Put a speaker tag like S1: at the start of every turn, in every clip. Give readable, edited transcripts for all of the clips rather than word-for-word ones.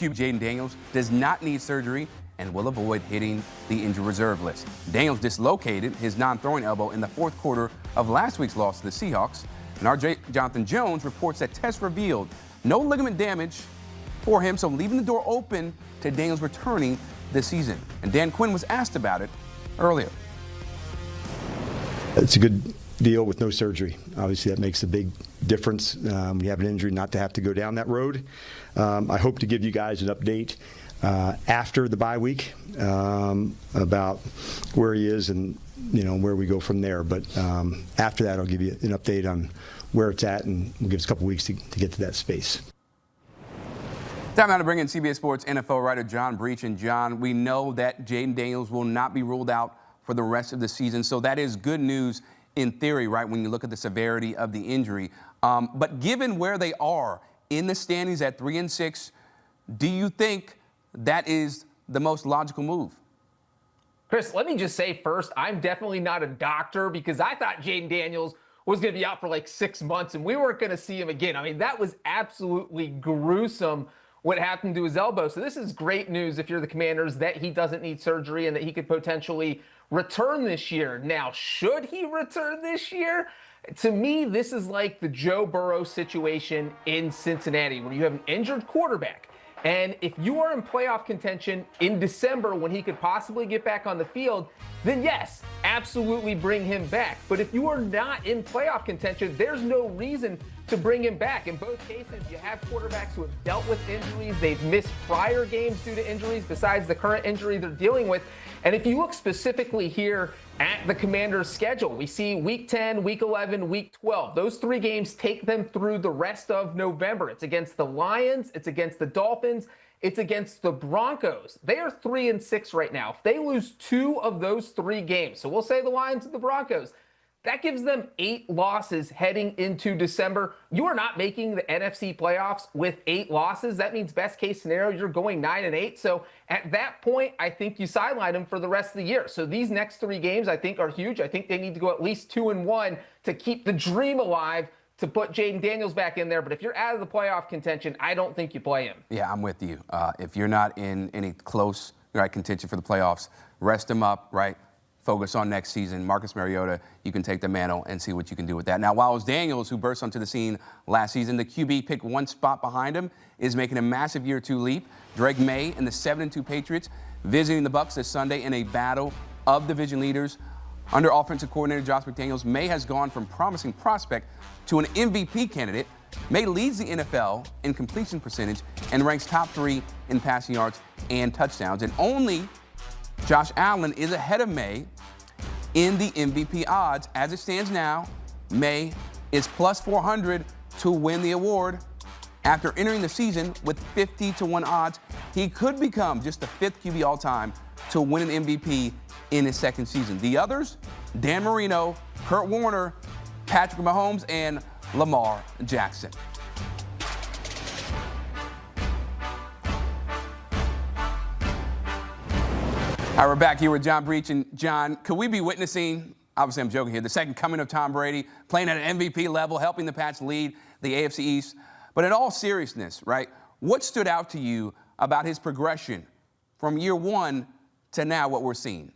S1: Jayden Daniels does not need surgery and will avoid hitting the injured reserve list. Daniels dislocated his non-throwing elbow in the fourth quarter of last week's loss to the Seahawks. And our Jonathan Jones reports that tests revealed no ligament damage for him, so leaving the door open to Daniels returning this season. And Dan Quinn was asked about it earlier.
S2: It's a good deal with no surgery. Obviously, that makes a big difference. We have an injury not to have to go down that road. I hope to give you guys an update after the bye week about where he is and where we go from there. But after that, I'll give you an update on where it's at, and we'll give us a couple weeks to get to that space.
S1: Time now to bring in CBS Sports NFL writer John Breech. And John, we know that Jayden Daniels will not be ruled out for the rest of the season, so that is good news in theory, right, when you look at the severity of the injury. But given where they are in the standings at 3-6, do you think that is the most logical move?
S3: Chris, let me just say first, I'm definitely not a doctor, because I thought Jayden Daniels was going to be out for like 6 months and we weren't going to see him again. I mean, that was absolutely gruesome what happened to his elbow. So this is great news if you're the Commanders, that he doesn't need surgery and that he could potentially return this year. Now, should he return this year? To me, this is like the Joe Burrow situation in Cincinnati, where you have an injured quarterback. And if you are in playoff contention in December when he could possibly get back on the field, then yes, absolutely bring him back. But if you are not in playoff contention, there's no reason to bring him back. In both cases, you have quarterbacks who have dealt with injuries. They've missed prior games due to injuries besides the current injury they're dealing with. And if you look specifically here at the Commanders' schedule, we see Week 10, Week 11, Week 12. Those 3 games take them through the rest of November. It's against the Lions, it's against the Dolphins, it's against the Broncos. They are 3-6 right now. If they lose 2 of those 3 games, so we'll say the Lions and the Broncos, that gives them 8 losses heading into December. You are not making the NFC playoffs with 8 losses. That means best case scenario, you're going 9-8. So at that point, I think you sideline them for the rest of the year. So these next 3 games I think are huge. I think they need to go at least 2-1 to keep the dream alive to put Jayden Daniels back in there. But if you're out of the playoff contention, I don't think you play him.
S1: Yeah, I'm with you. If you're not in any close contention for the playoffs, rest him up, right? Focus on next season. Marcus Mariota, you can take the mantle and see what you can do with that. Now, while it was Daniels who burst onto the scene last season, the QB picked 1 spot behind him is making a massive year 2 leap. Drake Maye and the 7-2 Patriots visiting the Bucs this Sunday in a battle of division leaders. Under offensive coordinator Josh McDaniels, Maye has gone from promising prospect to an MVP candidate. Maye leads the NFL in completion percentage and ranks top 3 in passing yards and touchdowns. And only Josh Allen is ahead of Maye in the MVP odds. As it stands now, Maye is plus 400 to win the award. After entering the season with 50-1 odds, he could become just the 5th QB all-time to win an MVP in his 2nd season. The others, Dan Marino, Kurt Warner, Patrick Mahomes, and Lamar Jackson. All right, we're back here with John Breech. And John, could we be witnessing, obviously I'm joking here, the second coming of Tom Brady, playing at an MVP level, helping the Pats lead the AFC East? But in all seriousness, right, what stood out to you about his progression from year 1 to now what we're seeing?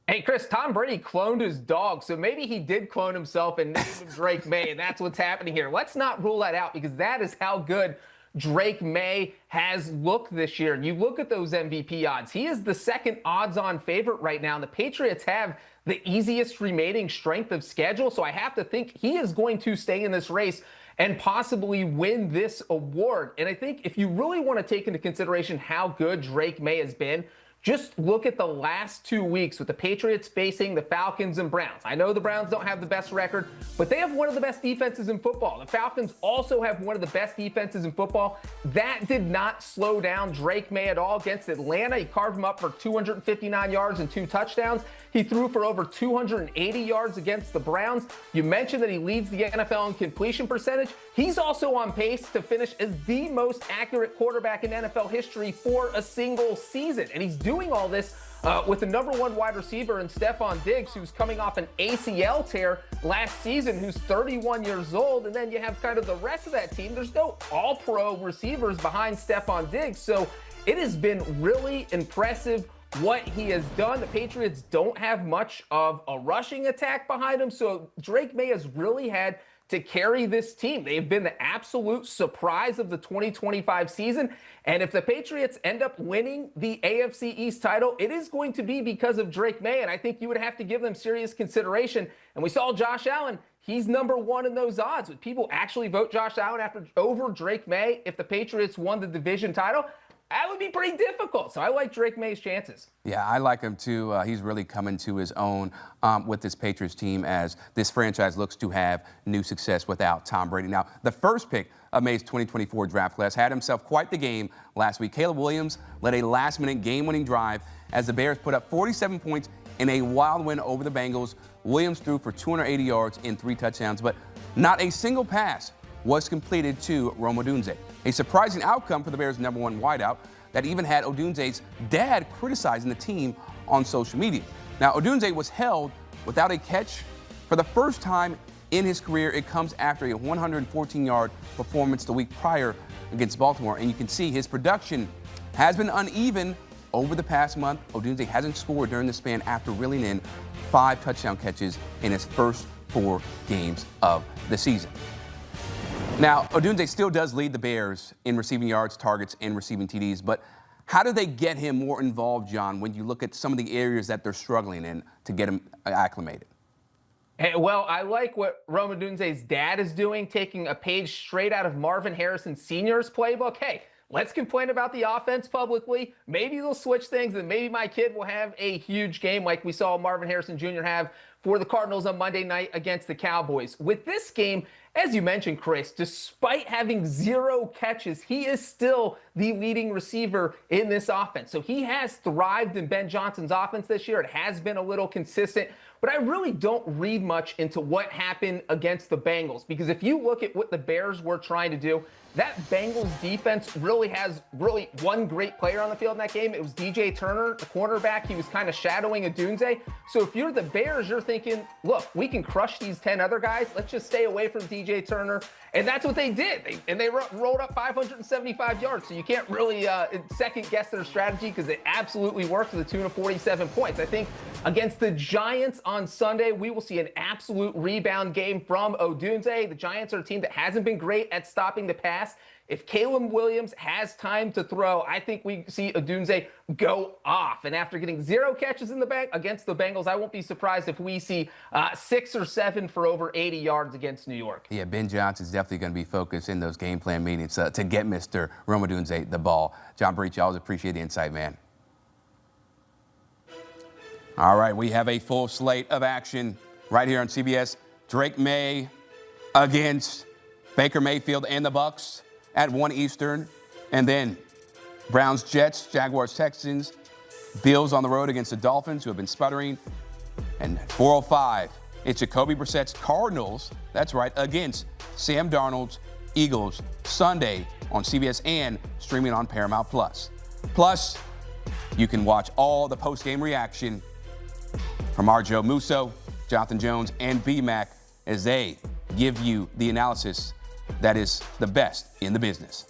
S3: Hey, Chris, Tom Brady cloned his dog, so maybe he did clone himself and named him Drake Maye, and that's what's happening here. Let's not rule that out, because that is how good Drake Maye has looked this year. And you look at those MVP odds. He is the 2nd odds-on favorite right now. And the Patriots have the easiest remaining strength of schedule. So I have to think he is going to stay in this race and possibly win this award. And I think if you really want to take into consideration how good Drake Maye has been, just look at the last 2 weeks with the Patriots facing the Falcons and Browns. I know the Browns don't have the best record, but they have one of the best defenses in football. The Falcons also have one of the best defenses in football. That did not slow down Drake Maye at all. Against Atlanta, he carved him up for 259 yards and 2 touchdowns. He threw for over 280 yards against the Browns. You mentioned that he leads the NFL in completion percentage. he's also on pace to finish as the most accurate quarterback in NFL history for a single season. And he's doing all this with the number one wide receiver in Stephon Diggs, who's coming off an ACL tear last season, who's 31 years old. And then you have kind of the rest of that team. There's no all-pro receivers behind Stephon Diggs. So it has been really impressive what he has done. The Patriots don't have much of a rushing attack behind him. So Drake Maye has really had to carry this team. They've been the absolute surprise of the 2025 season. And if the Patriots end up winning the AFC East title, it is going to be because of Drake Maye. And I think you would have to give them serious consideration. And we saw Josh Allen. He's number one in those odds. Would people actually vote Josh Allen over Drake Maye if the Patriots won the division title? That would be pretty difficult. So I like Drake Maye's chances.
S1: Yeah, I like him too. He's really coming to his own with this Patriots team as this franchise looks to have new success without Tom Brady. Now, the first pick of Maye's 2024 draft class had himself quite the game last week. Caleb Williams led a last-minute game-winning drive as the Bears put up 47 points in a wild win over the Bengals. Williams threw for 280 yards and 3 touchdowns, but not a single pass was completed to Odunze. A surprising outcome for the Bears' number one wideout that even had Odunze's dad criticizing the team on social media. Now, Odunze was held without a catch for the first time in his career. It comes after a 114-yard performance the week prior against Baltimore, and you can see his production has been uneven over the past month. Odunze hasn't scored during the span after reeling in 5 touchdown catches in his first 4 games of the season. Now, Odunze still does lead the Bears in receiving yards, targets, and receiving TDs, but how do they get him more involved, John, when you look at some of the areas that they're struggling in to get him acclimated?
S3: Hey, well, I like what Rome Odunze's dad is doing, taking a page straight out of Marvin Harrison Sr.'s playbook. Hey, let's complain about the offense publicly. Maybe they'll switch things, and maybe my kid will have a huge game like we saw Marvin Harrison Jr. have for the Cardinals on Monday night against the Cowboys. With this game, as you mentioned, Chris, despite having 0 catches, he is still the leading receiver in this offense. So he has thrived in Ben Johnson's offense this year. It has been a little consistent, but I really don't read much into what happened against the Bengals, because if you look at what the Bears were trying to do, that Bengals defense has one great player on the field in that game. It was DJ Turner, the cornerback. He was kind of shadowing Odunze. So if you're the Bears, you're thinking, look, we can crush these 10 other guys. Let's just stay away from DJ Turner. And that's what they did. They rolled up 575 yards. So you can't really second guess their strategy, because it absolutely worked to the tune of 47 points. I think against the Giants on Sunday, we will see an absolute rebound game from Odunze. The Giants are a team that hasn't been great at stopping the pass. If Caleb Williams has time to throw, I think we see Odunze go off. And after getting 0 catches in the bank against the Bengals, I won't be surprised if we see 6 or 7 for over 80 yards against New York.
S1: Yeah, Ben Johnson's definitely going to be focused in those game plan meetings to get Mr. Rome Odunze the ball. John Breech, I always appreciate the insight, man. All right, we have a full slate of action right here on CBS. Drake Maye against Baker Mayfield and the Bucs at 1 Eastern. And then Browns, Jets, Jaguars, Texans, Bills on the road against the Dolphins, who have been sputtering. And at 4:05, it's Jacoby Brissett's Cardinals, that's right, against Sam Darnold's Eagles, Sunday on CBS and streaming on Paramount+. Plus, you can watch all the post-game reaction from our Joe Musso, Jonathan Jones, and B-Mac as they give you the analysis that is the best in the business.